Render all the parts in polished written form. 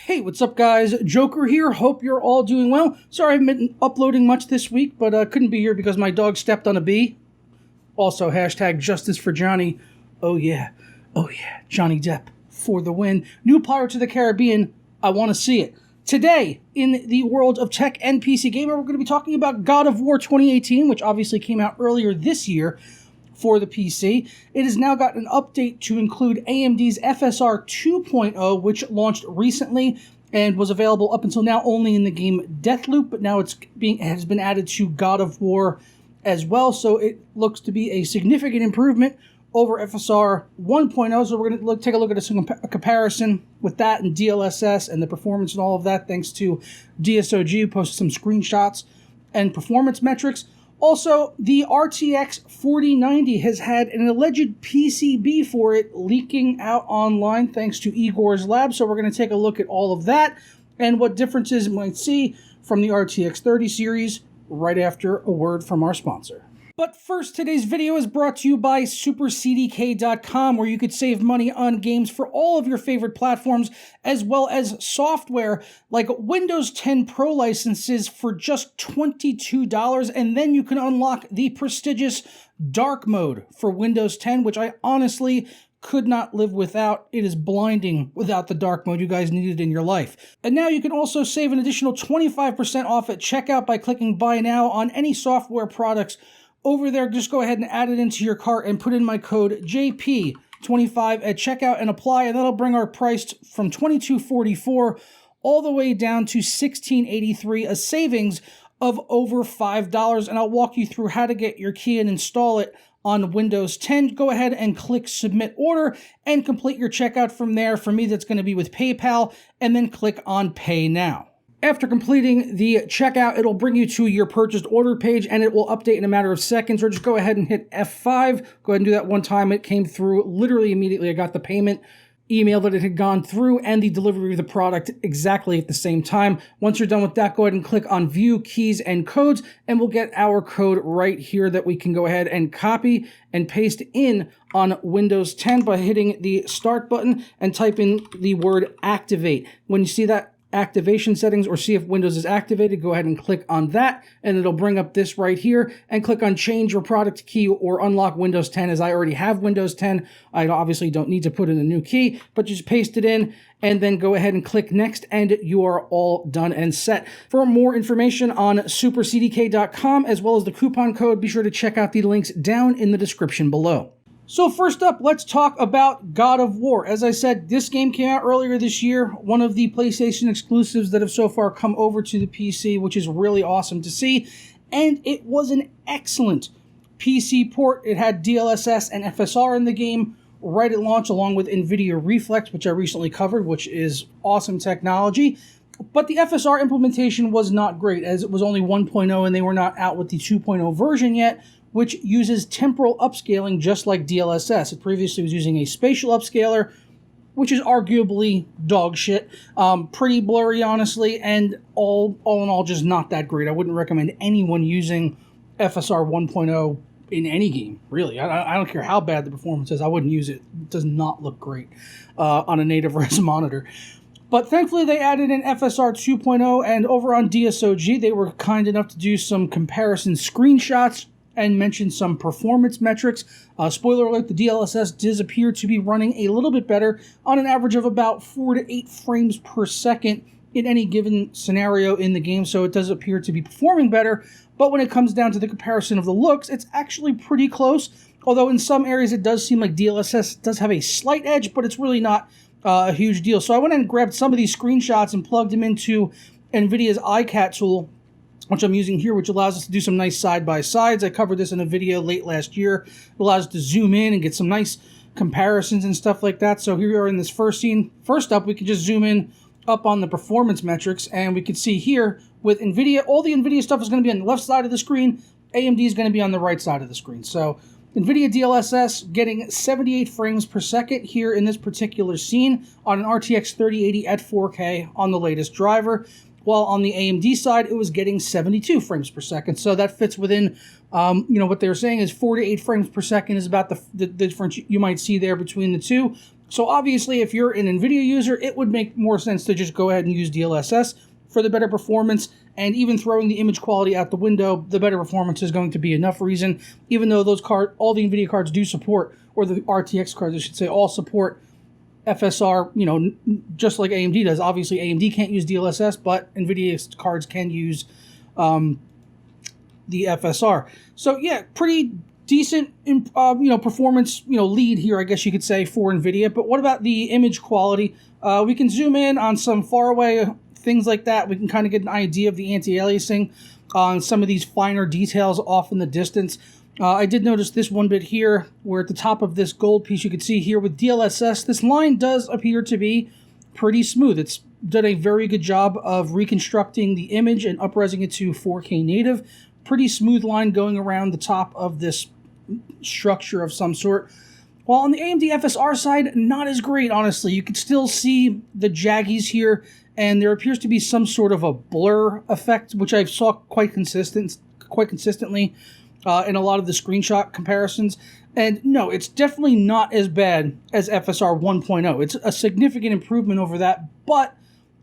Hey, what's up guys? Joker here. Hope you're all doing well. Sorry I haven't been uploading much this week, but couldn't be here because my dog stepped on a bee. Also, hashtag justice for Johnny. Oh yeah, Johnny Depp for the win. New Pirates of the Caribbean, I want to see it. Today, in the world of tech and PC gamer, we're going to be talking about God of War 2018, which obviously came out earlier this year for the PC. It has now got an update to include AMD's FSR 2.0, which launched recently and was available up until now only in the game Deathloop, but now has been added to God of War as well, so it looks to be a significant improvement over FSR 1.0. So we're going to take a look at a comparison with that and DLSS and the performance and all of that, thanks to DSOG, who posted some screenshots and performance metrics. Also, the RTX 4090 has had an alleged PCB for it leaking out online thanks to Igor's lab, so we're going to take a look at all of that and what differences we might see from the RTX 30 series right after a word from our sponsor. But first, today's video is brought to you by SuperCDK.com, where you could save money on games for all of your favorite platforms, as well as software like Windows 10 Pro licenses for just $22, and then you can unlock the prestigious Dark Mode for Windows 10, which I honestly could not live without. It is blinding without the dark mode. You guys need it in your life. And now you can also save an additional 25% off at checkout by clicking Buy Now on any software products over there. Just go ahead and add it into your cart and put in my code JP25 at checkout and apply, and that'll bring our price from $22.44 all the way down to $16.83, a savings of over $5. And I'll walk you through how to get your key and install it on Windows 10. Go ahead and click Submit Order and complete your checkout from there. For me, that's going to be with PayPal, and then click on Pay Now. After completing the checkout, it'll bring you to your purchased order page, and it will update in a matter of seconds, or just go ahead and hit F5. Go ahead and do that one time. It came through literally immediately. I got the payment email that it had gone through and the delivery of the product exactly at the same time. Once you're done with that, go ahead and click on View Keys and Codes, and we'll get our code right here that we can go ahead and copy and paste in on Windows 10 by hitting the Start button and type in the word Activate. When you see that activation settings or see if Windows is activated, go ahead and click on that, and it'll bring up this right here, and click on Change Your Product Key or Unlock Windows 10. As I already have Windows 10, I obviously don't need to put in a new key, but just paste it in and then go ahead and click Next, and you are all done and set. For more information on SuperCDK.com as well as the coupon code, be sure to check out the links down in the description below. So first up, let's talk about God of War. As I said, this game came out earlier this year, one of the PlayStation exclusives that have so far come over to the PC, which is really awesome to see. And it was an excellent PC port. It had DLSS and FSR in the game right at launch, along with NVIDIA Reflex, which I recently covered, which is awesome technology. But the FSR implementation was not great, as it was only 1.0 and they were not out with the 2.0 version yet, which uses temporal upscaling just like DLSS. It previously was using a spatial upscaler, which is arguably dog shit. Pretty blurry, honestly, and all in all, just not that great. I wouldn't recommend anyone using FSR 1.0 in any game, really. I don't care how bad the performance is. I wouldn't use it. It does not look great on a native res monitor. But thankfully, they added in FSR 2.0, and over on DSOG, they were kind enough to do some comparison screenshots and mention some performance metrics. Spoiler alert, the DLSS does appear to be running a little bit better on an average of about 4 to 8 frames per second in any given scenario in the game, so it does appear to be performing better. But when it comes down to the comparison of the looks, it's actually pretty close, although in some areas it does seem like DLSS does have a slight edge, but it's really not a huge deal. So I went and grabbed some of these screenshots and plugged them into NVIDIA's iCat tool, which I'm using here, which allows us to do some nice side-by-sides. I covered this in a video late last year. It allows us to zoom in and get some nice comparisons and stuff like that. So here we are in this first scene. First up, we can just zoom in up on the performance metrics, and we can see here with NVIDIA, all the NVIDIA stuff is going to be on the left side of the screen. AMD is going to be on the right side of the screen. So NVIDIA DLSS getting 78 frames per second here in this particular scene on an RTX 3080 at 4K on the latest driver. While on the AMD side, it was getting 72 frames per second. So that fits within, what they're saying is 4 to 8 frames per second is about the difference you might see there between the two. So obviously, if you're an NVIDIA user, it would make more sense to just go ahead and use DLSS for the better performance, and even throwing the image quality out the window, the better performance is going to be enough reason, even though all the NVIDIA cards do support, or the RTX cards, I should say, all support FSR, just like AMD does. Obviously, AMD can't use DLSS, but NVIDIA cards can use the FSR. So yeah, pretty decent, performance, lead here, I guess you could say, for NVIDIA. But what about the image quality? We can zoom in on some faraway things like that. We can kind of get an idea of the anti-aliasing on some of these finer details off in the distance. I did notice this one bit here, where at the top of this gold piece, you can see here with DLSS, this line does appear to be pretty smooth. It's done a very good job of reconstructing the image and up-resing it to 4K native. Pretty smooth line going around the top of this structure of some sort. While on the AMD FSR side, not as great, honestly. You can still see the jaggies here, and there appears to be some sort of a blur effect, which I saw quite consistently in a lot of the screenshot comparisons. And no, it's definitely not as bad as FSR 1.0. It's a significant improvement over that, but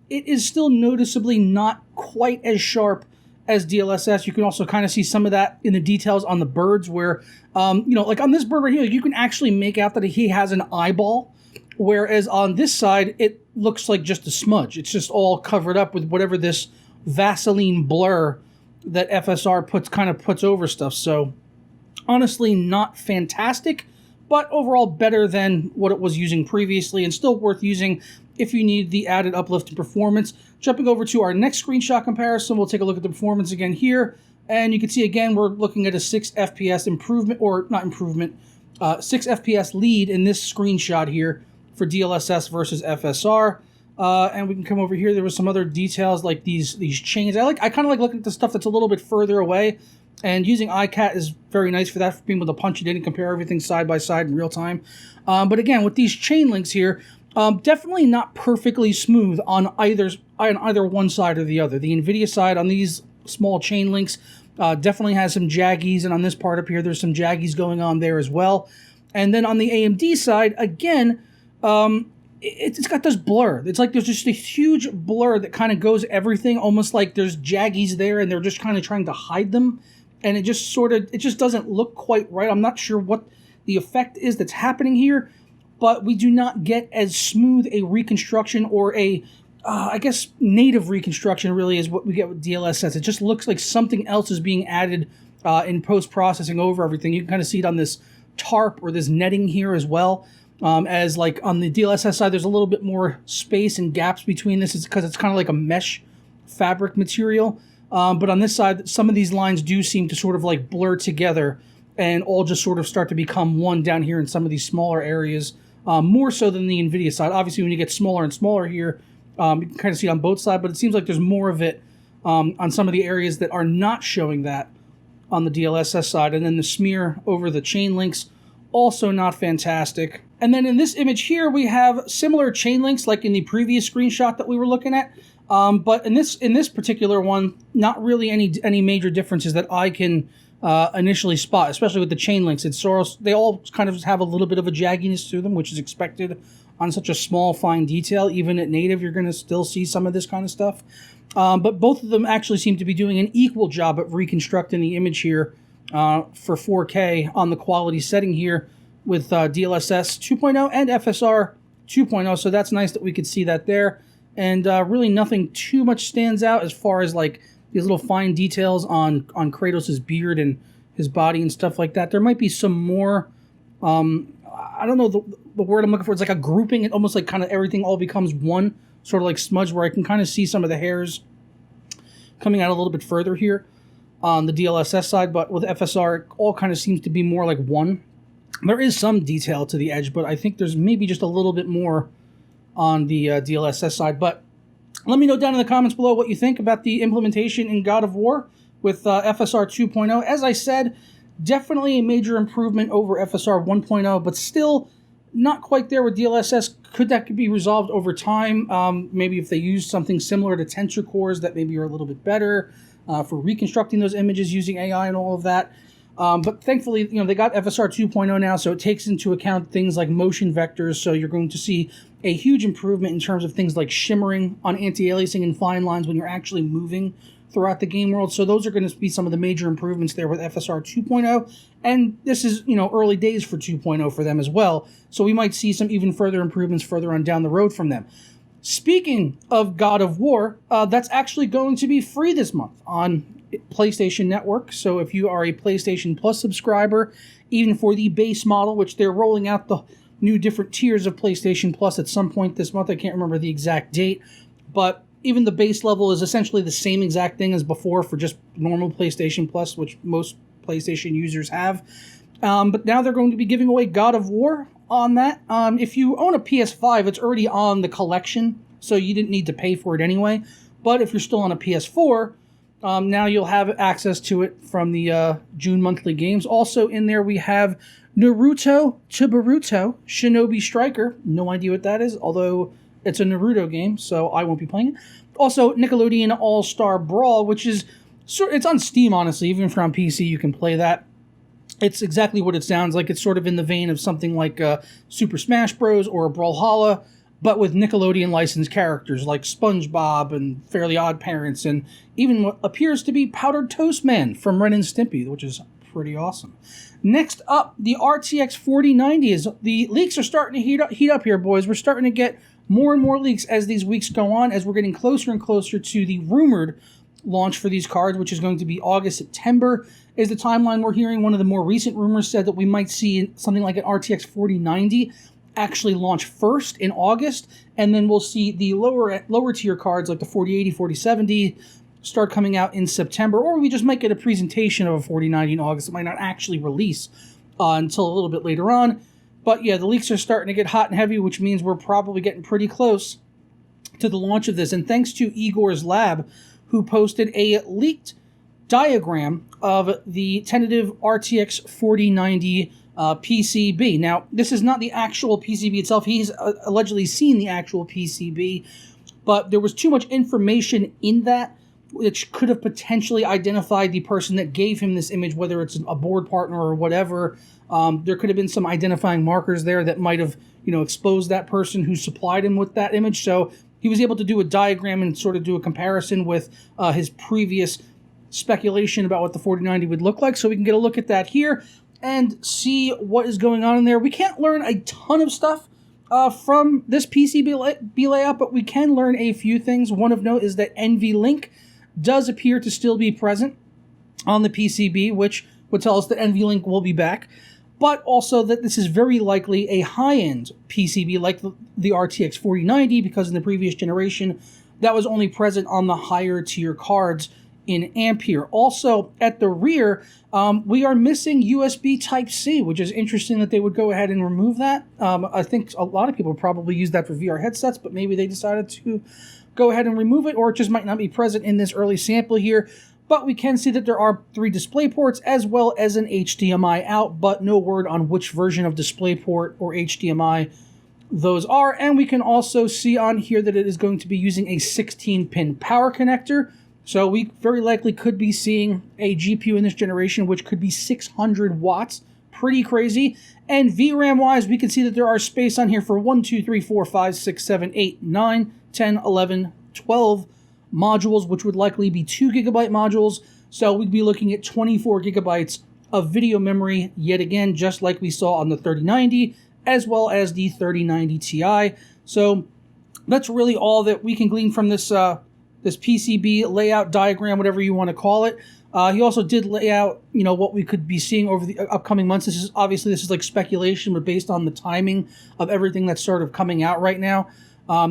it is still noticeably not quite as sharp as DLSS. You can also kind of see some of that in the details on the birds where, like on this bird right here, you can actually make out that he has an eyeball, whereas on this side, it looks like just a smudge. It's just all covered up with whatever this Vaseline blur that FSR puts over stuff. So honestly, not fantastic, but overall better than what it was using previously, and still worth using if you need the added uplift in performance. Jumping over to our next screenshot comparison, we'll take a look at the performance again here, and you can see again we're looking at a 6 FPS improvement, or not improvement, 6 FPS lead in this screenshot here for DLSS versus FSR. And we can come over here. There was some other details like these chains. I kind of like looking at the stuff that's a little bit further away, and using iCat is very nice for that, for being able to punch it in and compare everything side by side in real time. But again, with these chain links here, definitely not perfectly smooth on either one side or the other. The NVIDIA side on these small chain links definitely has some jaggies, and on this part up here, there's some jaggies going on there as well. And then on the AMD side, again, it's got this blur. It's like there's just a huge blur that kind of goes everything, almost like there's jaggies there, and they're just kind of trying to hide them. And it just doesn't look quite right. I'm not sure what the effect is that's happening here, but we do not get as smooth a reconstruction, or I guess native reconstruction really is what we get with DLSS. It just looks like something else is being added in post-processing over everything. You can kind of see it on this tarp or this netting here as well. As like on the DLSS side, there's a little bit more space and gaps between this. It's because it's kind of like a mesh fabric material. But on this side, some of these lines do seem to sort of like blur together and all just sort of start to become one down here in some of these smaller areas, more so than the NVIDIA side. Obviously, when you get smaller and smaller here, you can kind of see it on both sides, but it seems like there's more of it on some of the areas that are not showing that on the DLSS side. And then the smear over the chain links, also not fantastic. And then in this image here, we have similar chain links like in the previous screenshot that we were looking at. But in this particular one, not really any major differences that I can initially spot, especially with the chain links. They all kind of have a little bit of a jagginess to them, which is expected on such a small, fine detail. Even at native, you're going to still see some of this kind of stuff. But both of them actually seem to be doing an equal job at reconstructing the image here for 4K on the quality setting here with DLSS 2.0 and FSR 2.0. So that's nice that we could see that there. And really nothing too much stands out as far as like these little fine details on Kratos' beard and his body and stuff like that. There might be some more, I don't know the word I'm looking for. It's like a grouping. It almost like kind of everything all becomes one, sort of like smudge, where I can kind of see some of the hairs coming out a little bit further here on the DLSS side. But with FSR, it all kind of seems to be more like one. There is some detail to the edge, but I think there's maybe just a little bit more on the DLSS side. But let me know down in the comments below what you think about the implementation in God of War with FSR 2.0. As I said, definitely a major improvement over FSR 1.0, but still not quite there with DLSS. Could that be resolved over time? Maybe if they use something similar to tensor cores that maybe are a little bit better for reconstructing those images using AI and all of that. But thankfully, they got FSR 2.0 now, so it takes into account things like motion vectors. So you're going to see a huge improvement in terms of things like shimmering on anti-aliasing and fine lines when you're actually moving throughout the game world. So those are going to be some of the major improvements there with FSR 2.0. And this is, early days for 2.0 for them as well. So we might see some even further improvements further on down the road from them. Speaking of God of War, that's actually going to be free this month on PlayStation Network. So if you are a PlayStation Plus subscriber, even for the base model, which they're rolling out the new different tiers of PlayStation Plus at some point this month, I can't remember the exact date, but even the base level is essentially the same exact thing as before for just normal PlayStation Plus, which most PlayStation users have. But now they're going to be giving away God of War on that. If you own a PS5, it's already on the collection, so you didn't need to pay for it anyway. But if you're still on a PS4, now you'll have access to it from the June monthly games. Also in there we have Naruto to Boruto Shinobi Striker. No idea what that is, although it's a Naruto game, so I won't be playing it. Also, Nickelodeon All-Star Brawl, which is it's on Steam, honestly. Even if you're on PC, you can play that. It's exactly what it sounds like. It's sort of in the vein of something like Super Smash Bros. Or Brawlhalla, but with Nickelodeon licensed characters like SpongeBob and Fairly Odd Parents, and even what appears to be Powdered Toast Man from Ren and Stimpy, which is pretty awesome. Next up, the RTX 4090 is the leaks are starting to heat up here, boys. We're starting to get more and more leaks as these weeks go on, as we're getting closer and closer to the rumored launch for these cards, which is going to be August, September, is the timeline we're hearing. One of the more recent rumors said that we might see something like an RTX 4090 actually launch first in August, and then we'll see the lower tier cards like the 4080, 4070 start coming out in September, or we just might get a presentation of a 4090 in August. It might not actually release until a little bit later on. But yeah, the leaks are starting to get hot and heavy, which means we're probably getting pretty close to the launch of this. And thanks to Igor's Lab, who posted a leaked diagram of the tentative RTX 4090 PCB. Now, this is not the actual PCB itself. He's allegedly seen the actual PCB, but there was too much information in that which could have potentially identified the person that gave him this image, whether it's a board partner or whatever. There could have been some identifying markers there that might have, exposed that person who supplied him with that image. So he was able to do a diagram and sort of do a comparison with his previous speculation about what the 4090 would look like. So we can get a look at that here and see what is going on in there. We can't learn a ton of stuff from this PCB layout, but we can learn a few things. One of note is that NVLink does appear to still be present on the PCB, which would tell us that NVLink will be back, but also that this is very likely a high-end PCB like the RTX 4090, because in the previous generation, that was only present on the higher tier cards in Ampere. Also, at the rear, we are missing USB Type-C, which is interesting that they would go ahead and remove that. I think a lot of people probably use that for VR headsets, but maybe they decided to go ahead and remove it, or it just might not be present in this early sample here. But we can see that there are 3 display ports as well as an HDMI out, but no word on which version of DisplayPort or HDMI those are. And we can also see on here that it is going to be using a 16-pin power connector. So we very likely could be seeing a GPU in this generation, which could be 600 watts. Pretty crazy. And VRAM-wise, we can see that there are space on here for 1, 2, 3, 4, 5, 6, 7, 8, 9, 10, 11, 12 modules, which would likely be 2 gigabyte modules. So we'd be looking at 24 gigabytes of video memory, yet again, just like we saw on the 3090, as well as the 3090 Ti. So that's really all that we can glean from this this PCB layout diagram, whatever you want to call it. He also did lay out, what we could be seeing over the upcoming months. This is like speculation, but based on the timing of everything that's sort of coming out right now.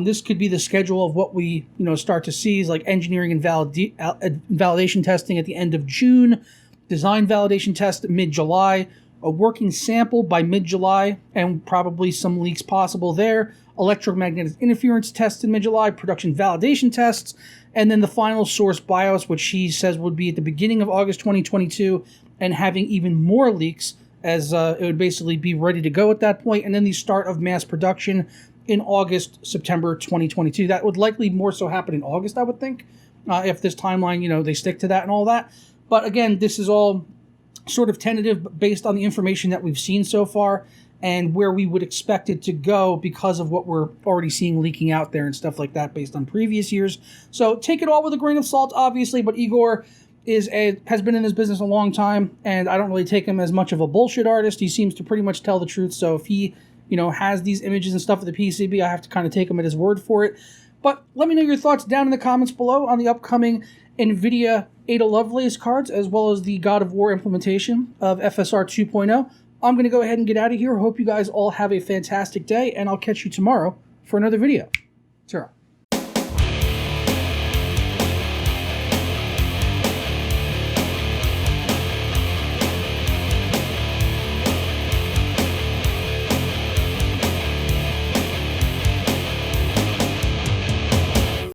This could be the schedule of what we, start to see is like engineering and validation testing at the end of June, design validation test mid-July, a working sample by mid-July, and probably some leaks possible there, electromagnetic interference test in mid-July, production validation tests, and then the final source BIOS, which he says would be at the beginning of August 2022, and having even more leaks as it would basically be ready to go at that point, and then the start of mass production in August, September 2022. That would likely more so happen in August, I would think, if this timeline, they stick to that and all that. But again, this is all sort of tentative based on the information that we've seen so far and where we would expect it to go because of what we're already seeing leaking out there and stuff like that based on previous years. So take it all with a grain of salt, obviously, but Igor has been in this business a long time, and I don't really take him as much of a bullshit artist. He seems to pretty much tell the truth, so if he, has these images and stuff of the PCB, I have to kind of take him at his word for it. But let me know your thoughts down in the comments below on the upcoming NVIDIA Ada Lovelace cards, as well as the God of War implementation of FSR 2.0. I'm going to go ahead and get out of here. Hope you guys all have a fantastic day, and I'll catch you tomorrow for another video. Ciao.